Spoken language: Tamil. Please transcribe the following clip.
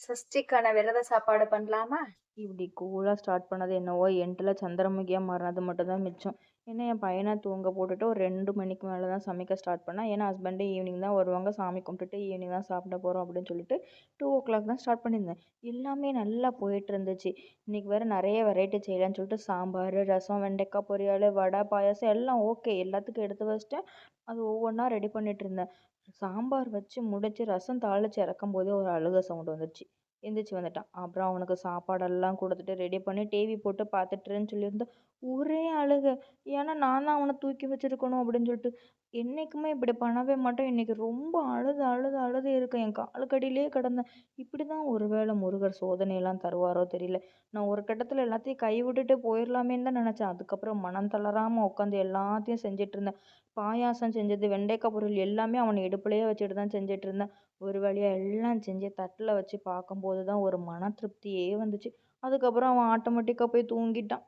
சஷ்டிக்கான விரத சாப்பாடு பண்ணலாமா? இப்படி கூலா ஸ்டார்ட் பண்ணது என்னவோ எண்டில் சந்திரமுகியாக மாறினது மட்டும் தான் மிச்சம். ஏன்னா என் பையனை தூங்க போட்டுட்டு ஒரு 2 மணிக்கு மேலே தான் சமைக்க ஸ்டார்ட் பண்ணேன். ஏன்னா ஹஸ்பண்டு ஈவினிங் தான் வருவாங்க, சாமி கும்பிட்டுட்டு ஈவினிங் தான் சாப்பிட போகிறோம் அப்படின்னு சொல்லிட்டு 2 ஓ கிளாக் தான் ஸ்டார்ட் பண்ணியிருந்தேன். எல்லாமே நல்லா போயிட்டு இருந்துச்சு. இன்னைக்கு வேறு நிறைய வெரைட்டி செய்யலான்னு சொல்லிட்டு சாம்பார், ரசம், வெண்டைக்காய் பொரியல், வடை, பாயாசம் எல்லாம் ஓகே, எல்லாத்துக்கும் எடுத்து வச்சிட்டேன். அது ஒவ்வொன்றா ரெடி பண்ணிட்டு இருந்தேன். சாம்பார் வச்சு முடிச்சு ரசம் தாளிச்சு இறக்கும் போதே ஒரு அழுக சவுண்ட் வந்துச்சு. எந்திரிச்சு வந்துட்டான். அப்புறம் அவனுக்கு சாப்பாடெல்லாம் கொடுத்துட்டு ரெடி பண்ணி டிவி போட்டு பார்த்துட்டுருன்னு சொல்லியிருந்தா ஒரே அழுக. ஏன்னா நான் தான் அவனை தூக்கி வச்சிருக்கணும் அப்படின்னு சொல்லிட்டு. என்னைக்குமே இப்படி பண்ணவே மாட்டேன். இன்னைக்கு ரொம்ப அழுது அழுது அழுது இருக்கேன். என் காலுக்கடியிலேயே கிடந்தேன். இப்படி தான் ஒருவேளை முருகர் சோதனையெல்லாம் தருவாரோ தெரியல. நான் ஒரு கட்டத்தில் எல்லாத்தையும் கை விட்டுட்டு போயிடலாமேன்னு தான் நினச்சேன். அதுக்கப்புறம் மனம் தளராமல் உட்காந்து எல்லாத்தையும் செஞ்சுட்டு இருந்தேன். பாயாசம் செஞ்சது, வெண்டைக்காய் பொரியல் எல்லாமே அவனை இடுப்புலயே வச்சுட்டு தான் செஞ்சுட்டு இருந்தேன். ஒரு வழியா எல்லாம் செஞ்சு தட்டில் வச்சு பார்க்கும்போது தான் ஒரு மன திருப்தியே வந்துச்சு. அதுக்கப்புறம் அவன் ஆட்டோமேட்டிக்காக போய் தூங்கிட்டான்.